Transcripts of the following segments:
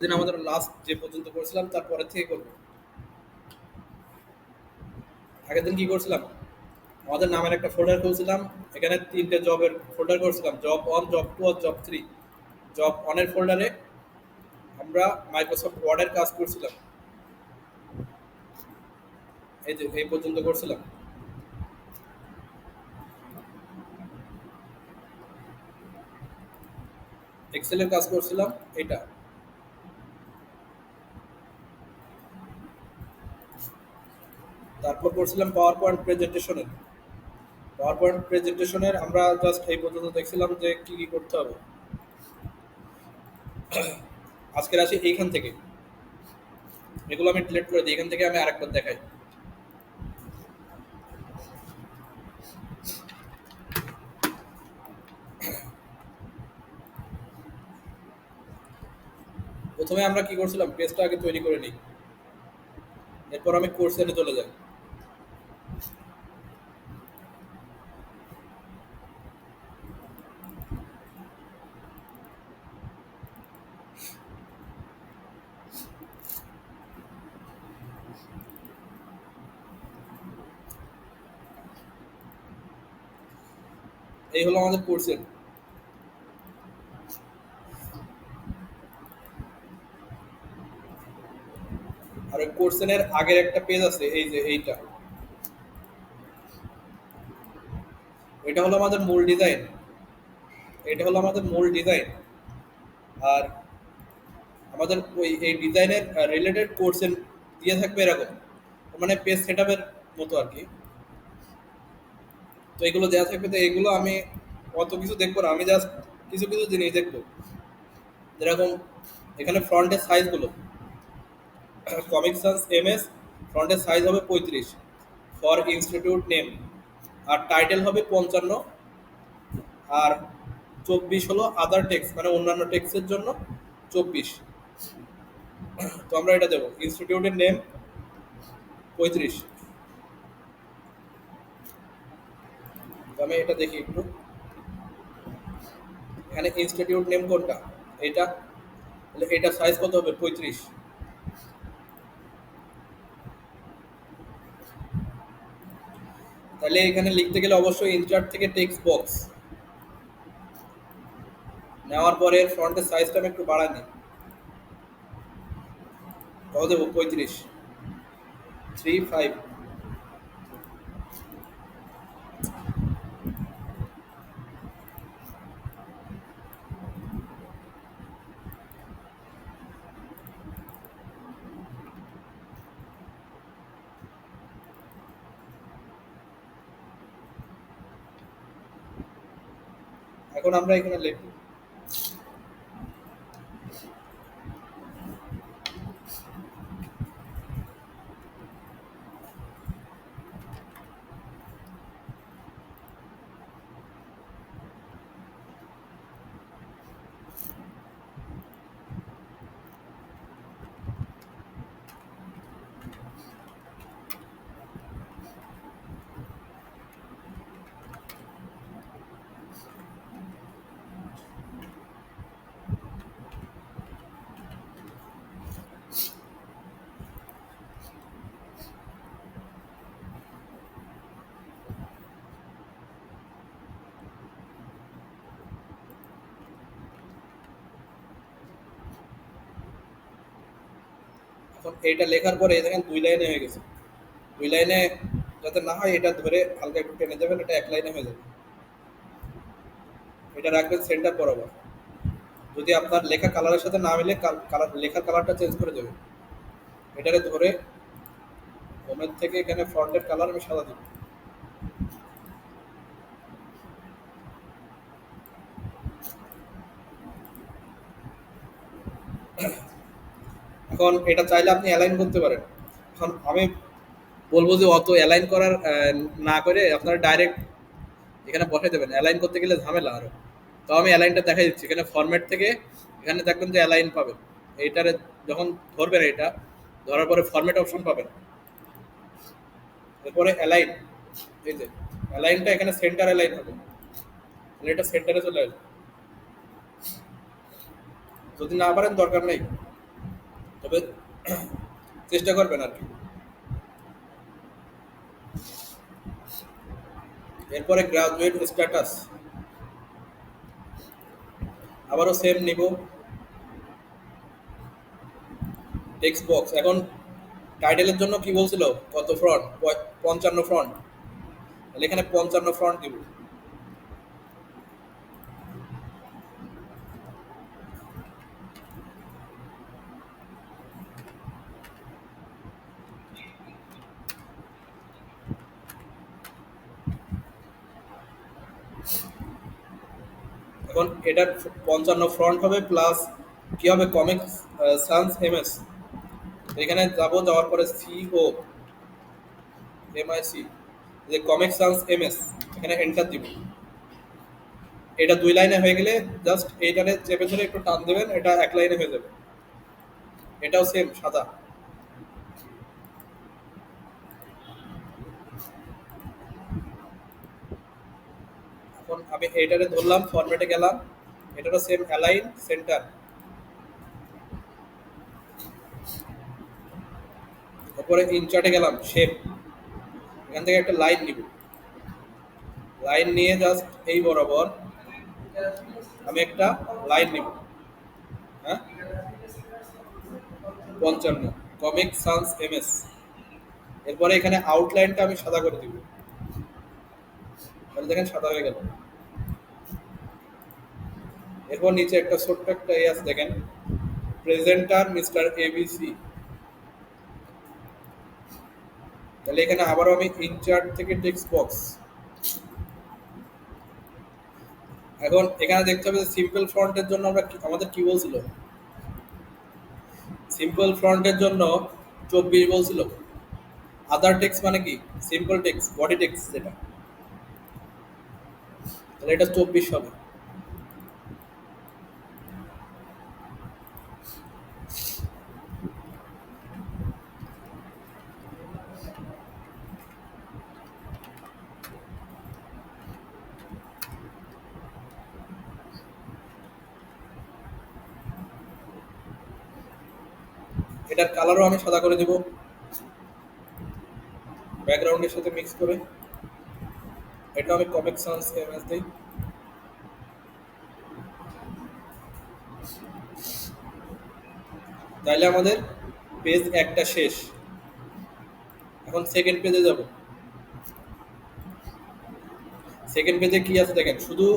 দিন আমাদের লাস্ট যে পর্যন্ত করছিলাম তারপরে থেকে করবো। আগের দিন কি করছিলাম, আমাদের নামের একটা ফোল্ডার খুলছিলাম, এখানে তিনটে জবের ফোল্ডার করছিলাম, জব ওয়ান, জব টু আর জব থ্রি। জব ওয়ানের ফোল্ডারে আমরা মাইক্রোসফট ওয়ার্ডের কাজ করছিলাম, এই যে এই পর্যন্ত করছিলাম। এক্সেলের কাজ করছিলাম এটা। তারপর করছিলাম পাওয়ার পয়েন্ট প্রেজেন্টেশনের। পাওয়ার পয়েন্ট প্রেজেন্টেশনের আমরা জাস্ট এই পর্যন্ত দেখছিলাম যে কি কি করতে হবে। আজকের আসি এইখান থেকে, এগুলো আমি ডিলিট করে দিই, এখান থেকে আমি আরেকবার দেখাই। প্রথমে আমরা কি করছিলাম, পেজটা আগে তৈরি করে নিই, এরপর আমি কোর্সে চলে যাই। এই হলো আমাদের কোর্সের। আর ওই কোর্সের আগের একটা পেজ আছে, এই যে এইটা, এটা হলো আমাদের মূল ডিজাইন। এটা হলো আমাদের মূল ডিজাইন। আর আমাদের ওই এই ডিজাইনের রিলেটেড কোর্সের দিয়ে থাকবে এরকম, মানে পেজ সেটআপের মতো আর কি। তো এগুলো দেওয়া থাকবে, তো এগুলো আমি অত কিছু দেখবো না, আমি জাস্ট কিছু কিছু জিনিস দেখবো। যেরকম এখানে ফ্রন্টের সাইজগুলো, কমিক সান্স এমএস, ফ্রন্টের সাইজ হবে 35 ফর ইনস্টিটিউট নেম, আর টাইটেল হবে 55, আর 24 হলো আদার টেক্সট, মানে অন্যান্য টেক্সটের জন্য 24। তো আমরা এটা দেবো ইনস্টিটিউটের নেম 35। তো আমি এটা দেখি একটু, এখানে ইনস্টিটিউট নেম কোনটা, এটা, তাহলে এটা সাইজ কত হবে 35। তাহলে এখানে লিখতে গেলে অবশ্যই ইনসার্ট থেকে টেক্সট বক্স নেওয়ার পরে ফ্রন্টের সাইজটা আমি একটু বাড়াই নিই, কত দেবো 35, 35। এখন আমরা এখানে লিখব, এখন এটা লেখার পরে দেখেন 2 লাইনে হয়ে গেছে। 2 লাইনে যাতে না হয়, এটা ধরে হালকা একটু টেনে দেবেন, এটা 1 লাইনে হয়ে যাবে। এটা রাখবেন সেন্টার বরাবর। যদি আপনার লেখা কালারের সাথে না মিলে, কালার, লেখার কালারটা চেঞ্জ করে দেবেন। এটারে ধরে হোমের থেকে এখানে ফন্টের কালার আমি সাদা দিব। এখন এটা চাইলে আপনি অ্যালাইন করতে পারেন। এখন আমি বলবো যে অত অ্যালাইন করার না করে আপনারা ডাইরেক্ট এখানে বসাই দেবেন, অ্যালাইন করতে গেলে ঝামেলা আরো। তো আমি অ্যালাইনটা দেখাই দিচ্ছি, এখানে ফরম্যাট থেকে এখানে দেখবেন যে অ্যালাইন পাবেন। এইটারে যখন ধরবেন, এটা ধরার পরে ফরম্যাট অপশন পাবেন, এরপরে অ্যালাইন, এই যে অ্যালাইনটা এখানে সেন্টার অ্যালাইন হবে, তাহলে এটা সেন্টারে চলে আসবে। যদি না পারেন দরকার নেই, তবে চেষ্টা করবেন আর কি। এরপরে গ্রাজুয়েট স্ট্যাটাস, আবারও সেম নিব। টেক্সট বক্স এখন টাইটেলের জন্য কি বলছিল, কত ফ্রন্ট? 55 ফ্রন্ট, তাহলে এখানে 55 ফ্রন্ট দিব। এখন এটার 55 ফ্রন্ট হবে প্লাস কি হবে, কমিক্স সানস এমএস। এখানে যাব, যাওয়ার পরে সিও এমআইসি, যে কমিক সানস এমএস, এখানে এন্টার দিব। এটা 2 লাইনে হয়ে গেলে জাস্ট এইটারে চেপে ধরে একটু টান দেবেন, এটা 1 লাইনে হয়ে যাবে। এটাও সেম সাদা। এখন আমি এইটারে ধরলাম, ফরম্যাটে গেলাম, এটারও সেম অ্যালাইন সেন্টার। তারপরে ইনচার্টে গেলাম, শেপ, এখান থেকে একটা লাইন নিব। লাইন নিয়ে জাস্ট এই বরাবর আমি একটা লাইন নিব। হ্যাঁ, 55, কমিক সানস এমএস। এরপরে এখানে আউটলাইনটা আমি সাদা করে দিব, তাহলে দেখেন সাদা হয়ে গেল। এরপর নিচে একটা ছোট্ট একটা আছে দেখেন, প্রেজেন্টার মিস্টার এবিসি। তাহলে এখানে আবারও আমি ইনচার্ট থেকে টেক্সট বক্স। এখন এখানে দেখতে হবে যে সিম্পল ফন্টের জন্য আমরা আমাদের কি বলছিল, সিম্পল ফন্টের জন্য 24 বলছিল। আদার টেক্সট মানে কি, সিম্পল টেক্সট, বডি টেক্সট যেটা, তাহলে এটা 24 হবে। এটার কালারও আমি সাদা করে দিব, ব্যাকগ্রাউন্ডের সাথে মিক্স করে। এটা আমি কমিক সানস এমএস দিই। তাইলে আমাদের পেজ একটা শেষ। এখন সেকেন্ড পেজে যাব। সেকেন্ড পেজে কি আছে দেখেন, শুধু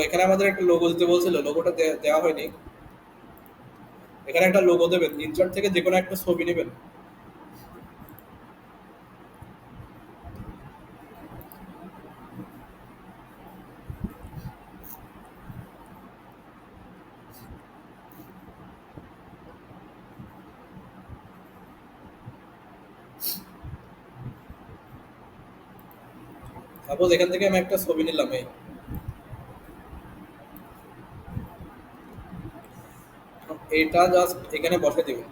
এখানে আমাদের একটা লোগো দিতে বলছিল, লোগোটা দেওয়া হয়নি। এখানে একটা লোগো দেবেন, ইনসার্ট থেকে যে কোনো একটা ছবি নেবেন। সাপোজ এখান থেকে আমি একটা ছবি নিলাম, এই এইটা জাস্ট এখানে বসে দিবেন।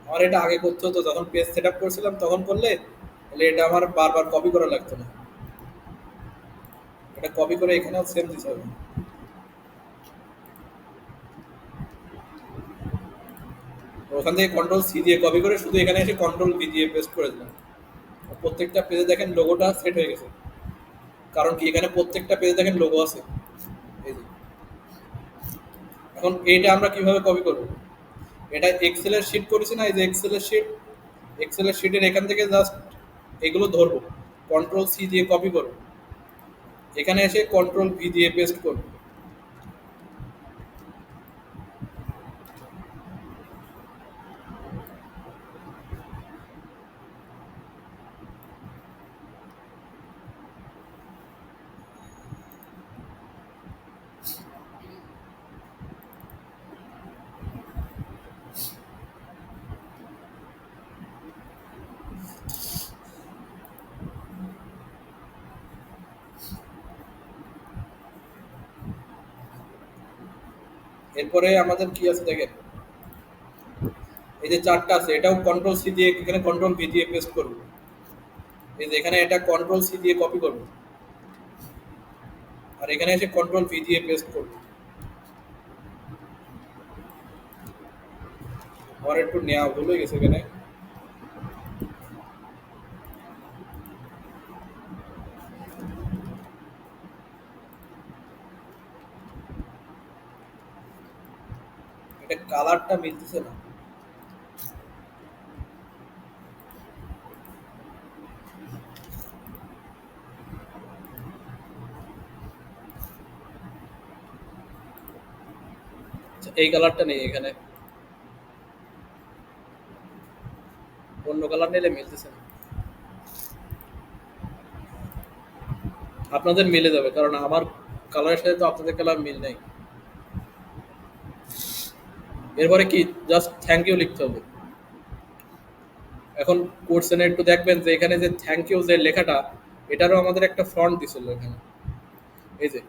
আমার এটা আগে করতে হতো, যখন পেজ সেট আপ করছিলাম তখন করলে, তাহলে এটা আমার বারবার কপি করা লাগতো না। এটা কপি করে এখানেও সেম দিতে হবে। তো ওখান থেকে কন্ট্রোল সি দিয়ে কপি করে শুধু এখানে এসে কন্ট্রোল ভি দিয়ে পেস্ট করে দিলাম। প্রত্যেকটা পেজে দেখেন লোগোটা সেট হয়ে গেছে, কারণ কি এখানে প্রত্যেকটা পেজে দেখেন লোগো আছে। এই যে, এখন এইটা আমরা কিভাবে কপি করব, এটা এক্সেলের শিট করেছি না, এই যে এক্সেলের শিট, এক্সেলের শিটের এখান থেকে জাস্ট এগুলো ধরবো, কন্ট্রোল সি দিয়ে কপি করবো, এখানে এসে কন্ট্রোল ভি দিয়ে পেস্ট করবো। এরপরে আমাদের কি আছে দেখেন, এই যে চারটা আছে এটাও কন্ট্রোল সি দিয়ে এখানে কন্ট্রোল ভি দিয়ে পেস্ট করব। এই যে এখানে এটা কন্ট্রোল সি দিয়ে কপি করব, আর এখানে এসে কন্ট্রোল ভি দিয়ে পেস্ট করব। আমার একটু নেওয়া ভুল হয়ে গেছে এখানে। এটা কালারটা মিলতেছে না। আচ্ছা, এই কালারটা নেই এখানে, অন্য কালার নিলে মিলতেছে না। আপনাদের মিলে যাবে, কারণ আমার কালারের সাথে তো আপনাদের কালার মিল নেই। এরপরে কি জাস্ট থ্যাংক ইউ লিখতে হবে। এখন কোর্সেনে একটু দেখবেন যে এখানে যে থ্যাংক ইউ যে লেখাটা, এটারও আমাদের একটা ফন্ট দিছিল এখানে। এই যে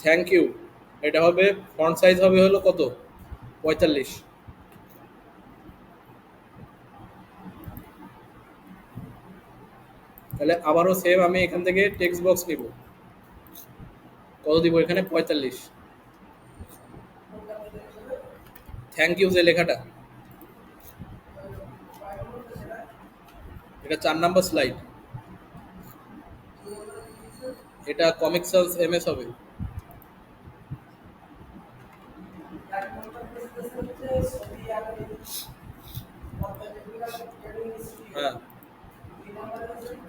থ্যাংক ইউ, এটা হবে ফন্ট সাইজ হবে হলো কত, 45। তাহলে আবারও সেম আমি এখান থেকে টেক্সট বক্স নিব, কত দিব এখানে, 45। থ্যাংক ইউ যে লেখাটা, এটা 4 নাম্বার স্লাইড, এটা কমিক সান্স এমএস হবে। হ্যাঁ,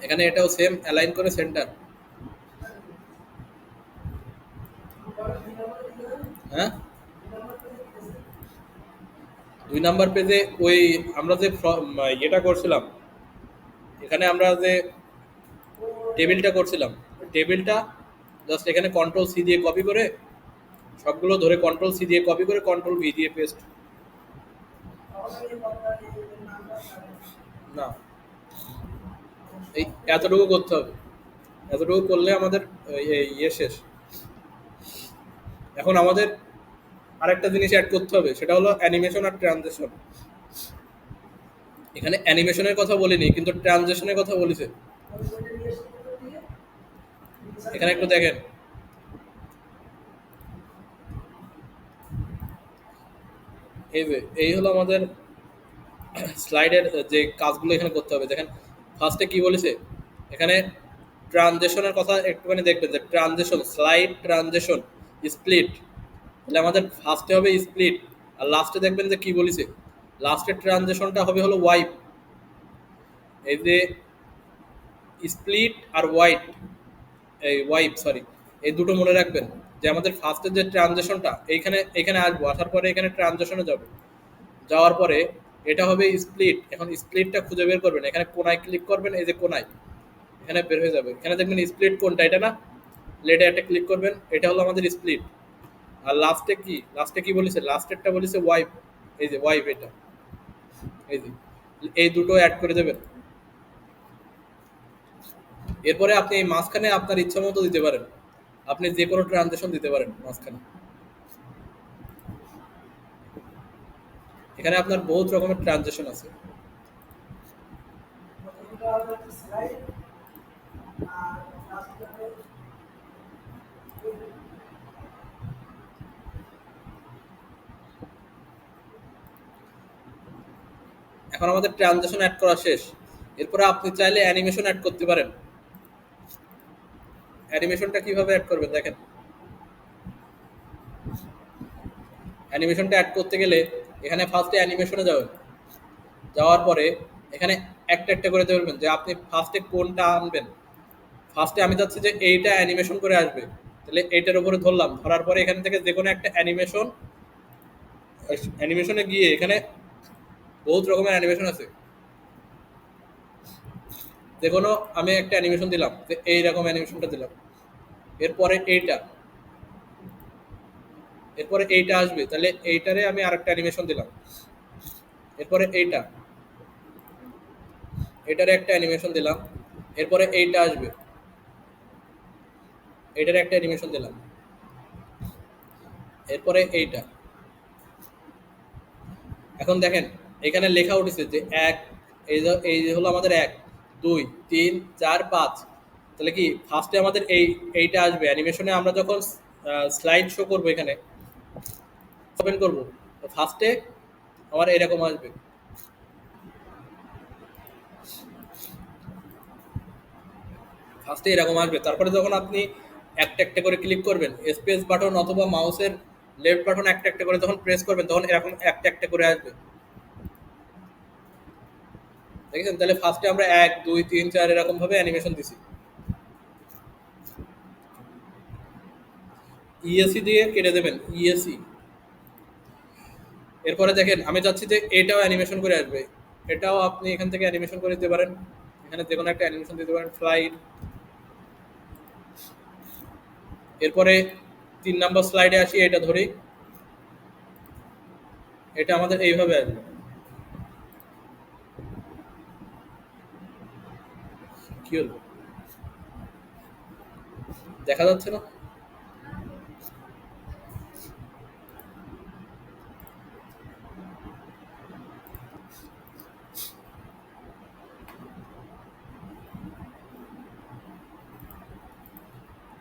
এখানে এটাও সেম অ্যালাইন করে সেন্টার। হ্যাঁ, 2 নাম্বার পেজে ওই আমরা যে ইয়েটা করছিলাম, এখানে আমরা যে টেবিলটা করছিলাম, টেবিলটা জাস্ট এখানে কন্ট্রোল সি দিয়ে কপি করে, সবগুলো ধরে কন্ট্রোল সি দিয়ে কপি করে কন্ট্রোল ভি দিয়ে পেস্ট। না, এই এতটুকু করতে হবে, এতটুকু করলে আমাদের ইয়ে শেষ। এখন আমাদের আরেকটা জিনিস অ্যাড করতে হবে, সেটা হলো অ্যানিমেশন আর ট্রানজিশন। এখানে অ্যানিমেশনের কথা বলিনি, কিন্তু ট্রানজিশনের কথা বলেছে। এখানে একটু দেখেন, এই যে এই হলো আমাদের স্লাইডের যে কাজগুলো এখানে করতে হবে। দেখেন ফার্স্টে কি বলেছে, এখানে ট্রানজিশনের কথা একটুখানি দেখবেন, যে ট্রানজিশন, স্লাইড ট্রানজিশন, স্প্লিট। তাহলে আমাদের ফার্স্টে হবে স্প্লিট, আর লাস্টে দেখবেন যে কি বলেছে, লাস্টের ট্রানজিশনটা হবে হলো ওয়াইপ। এই যে স্প্লিট আর ওয়াইট, এই ওয়াইপ সরি, এই দুটো মনে রাখবেন, যে আমাদের ফার্স্টের যে ট্রানজিশনটা এইখানে এখানে আসবো, আসার পরে এখানে ট্রানজিশনে যাবে, যাওয়ার পরে এটা হবে স্প্লিট। এখন স্প্লিটটা খুঁজে বের করবেন, এখানে কোনায় ক্লিক করবেন, এই যে কোনায় এখানে বের হয়ে যাবে, এখানে দেখবেন স্প্লিট কোনটা, এটা না, লেটে একটা ক্লিক করবেন, এটা হলো আমাদের স্প্লিট। আর লাস্টে কি, লাস্টে কি বলেছে, লাস্টেরটা বলেছে ওয়াইপ, এই যে ওয়াইপ, এটা এই যে এই দুটো অ্যাড করে দেবেন। এরপরে আপনি এই মাঝখানে আপনার ইচ্ছা মতো দিতে পারেন, আপনি যে কোনো ট্রানজেকশন দিতে পারেন মাঝখানে। এখানে আপনার বহুত রকমের ট্রানজেকশন আছে। এখন আমাদের ট্রানজেকশন অ্যাড করা শেষ। এরপরে আপনি চাইলে অ্যানিমেশন অ্যাড করতে পারেন। অ্যানিমেশনটা কিভাবে অ্যাড করবেন দেখেন, অ্যানিমেশনটা অ্যাড করতে গেলে এখানে ফার্স্টে অ্যানিমেশনে যাবেন, যাওয়ার পরে এখানে একটা একটা করে দেবেন যে আপনি ফার্স্টে কোনটা আনবেন। ফার্স্টে আমি চাচ্ছি যে এইটা অ্যানিমেশন করে আসবে, তাহলে এইটার উপরে ধরলাম, ধরার পরে এখান থেকে যে কোনো একটা অ্যানিমেশন, অ্যানিমেশনে গিয়ে এখানে বহুত রকমের অ্যানিমেশন আছে, যে কোনো আমি একটা অ্যানিমেশন দিলাম, যে এইরকম অ্যানিমেশনটা দিলাম। এরপরে এইটা, এরপরে এইটা আসবে, তাহলে এইটারে আমি আরেকটা অ্যানিমেশন দিলাম। এরপরে এইটা, এটারে একটা অ্যানিমেশন দিলাম। এরপরে এইটা আসবে, এইটারে একটা অ্যানিমেশন দিলাম। এরপরে এইটা। এখন দেখেন এখানে লেখা উঠেছে যে এক, এই যে হলো আমাদের এক, দুই, তিন, চার, পাঁচ। তাহলে কি ফার্স্টে আমাদের এইটা আসবে অ্যানিমেশনে, আমরা যখন স্লাইড শো করবো এখানে ওপেন করবো, তো ফার্স্টে আমার এরকম আসবে। ফার্স্টে এরকম আসবে, তারপরে যখন আপনি একটা একটা করে ক্লিক করবেন, স্পেস বাটন অথবা মাউসের লেফট বাটন একটা একটা করে যখন প্রেস করবেন, তখন এরকম একটা একটা করে আসবে। দেখেছেন? তাহলে ফার্স্টে আমরা এক, দুই, তিন, চার এরকম ভাবে অ্যানিমেশন দিছি। ইএসি দিয়ে কেটে দেবেন, ইএসি। এরপরে দেখেন আমি চাচ্ছি যে এটাও অ্যানিমেশন করে আসবে, এটাও আপনি এখান থেকে অ্যানিমেশন করে দিতে পারেন। এখানে যে কোনো একটা অ্যানিমেশন দিতে পারেন, ফ্লাইট। এরপরে 3 নাম্বার স্লাইডে আসি, এটা ধরি, এটা আমাদের এইভাবে আসবে। কি হলো, দেখা যাচ্ছে না?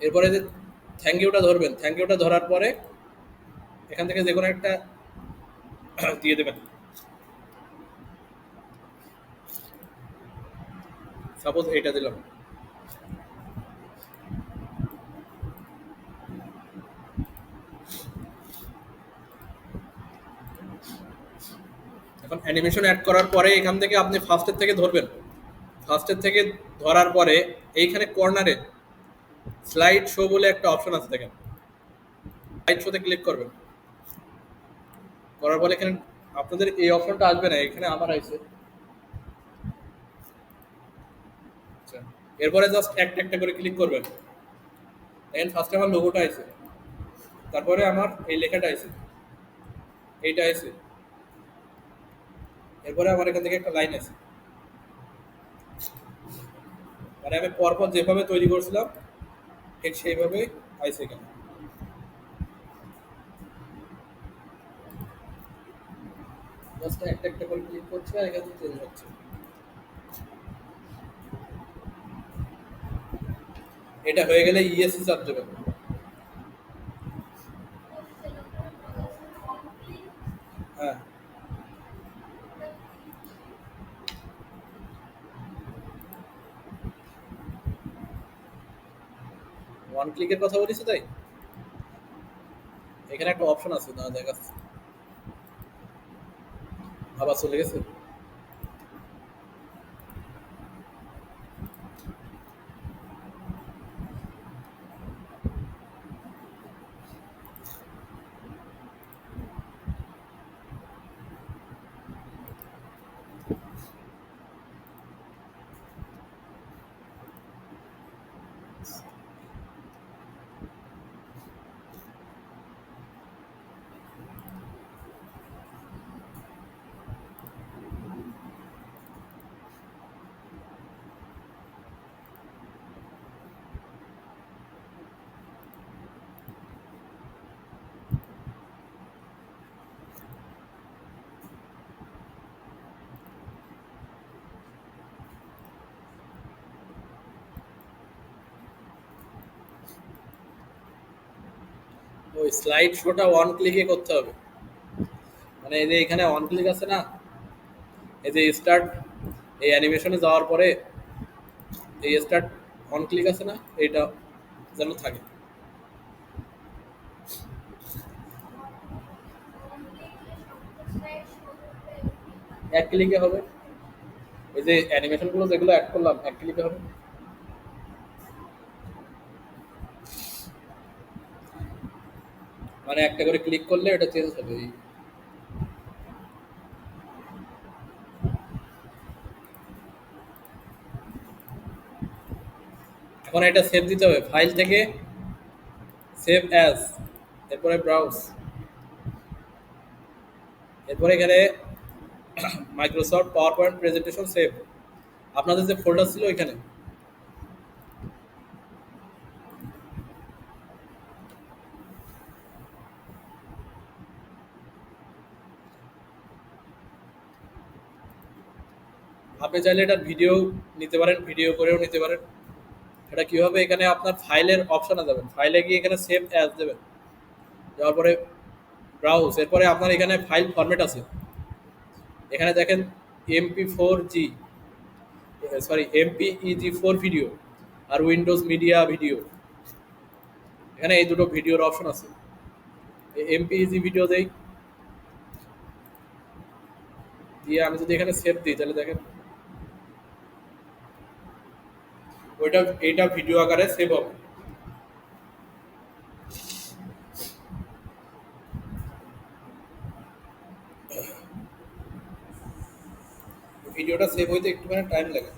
এরপরে যে থ্যাংক ইউটা ধরবেন, থ্যাংক ইউটা ধরার পরে এখান থেকে যে কোনো একটা দিয়ে দেবেন। সাপোজ এইটা দিলাম। এখন অ্যানিমেশন অ্যাড করার পরে এখান থেকে আপনি ফার্স্টের থেকে ধরবেন। ফার্স্টের থেকে ধরার পরে এইখানে কর্নারে স্লাইড শো বলে একটা অপশন আছে, দেখেন, স্লাইড শোতে ক্লিক করবেন। করার পরে এখানে আপনাদের এই অপশনটা আসবে না, এখানে আমার আইছে। আচ্ছা, এরপরে জাস্ট একটা একটা করে ক্লিক করবেন। দেখেন ফার্স্টে আমার লোগোটা আইছে, তারপরে আমার এই লেখাটা আইছে, এইটা আইছে, এরপরে আমার এখান থেকে একটা লাইন আছে। মানে আমি পরপর যেভাবে তৈরি করছিলাম ঠিক সেইভাবেই আইছে এখানে। জাস্ট একটা একটা করে ক্লিক করছে আর এখানে চেঞ্জ হচ্ছে। এটা হয়ে গেলে ইএসসি চাপ দেবেন। হ্যাঁ, ওয়ান ক্লিকের কথা বলিস তাই। এখানে একটা অপশন আছে না, দেখাচ্ছে, আবার চলে গেছে। ওই স্লাইড শোটা ওয়ান ক্লিকে করতে হবে। মানে এই যে এখানে ওয়ান ক্লিক আছে না, এই যে স্টার্ট, এই অ্যানিমেশনে যাওয়ার পরে এই স্টার্ট অন ক্লিক আছে না, এইটা যেন থাকে। এক ক্লিকে হবে, এই যে অ্যানিমেশন গুলো যেগুলো অ্যাড করলাম এক ক্লিকে হবে। মানে একটা করে ক্লিক করলে এটা চেঞ্জ হবে। এখন এটা সেভ দিতে হবে, ফাইল থেকে সেভ অ্যাজ, এরপরে ব্রাউজ, এরপরে এখানে Microsoft power point presentation save, আপনাদের যে ফোল্ডার ছিল ওইখানে। আপনি চাইলে এটা ভিডিও নিতে পারেন, ভিডিও করেও নিতে পারেন। এটা কি হবে, এখানে আপনার ফাইলের অপশনে যাবেন, ফাইলে গিয়ে এখানে সেভ অ্যাজ দেবেন, যাওয়ার পরে ব্রাউজ, এরপরে আপনার এখানে ফাইল ফরম্যাট আছে, এখানে দেখেন MP4G, সরি MPEG 4 ভিডিও আর উইন্ডোজ মিডিয়া ভিডিও, এখানে এই দুটো ভিডিওর অপশন আছে। MPEG ভিডিও দেই, দিয়ে আমি যদি এখানে সেভ দিই তাহলে দেখেন ওইটা এইটা ভিডিও আকারে সেভ হবে। ভিডিওটা সেভ হইতে একটুখানি টাইম লাগে।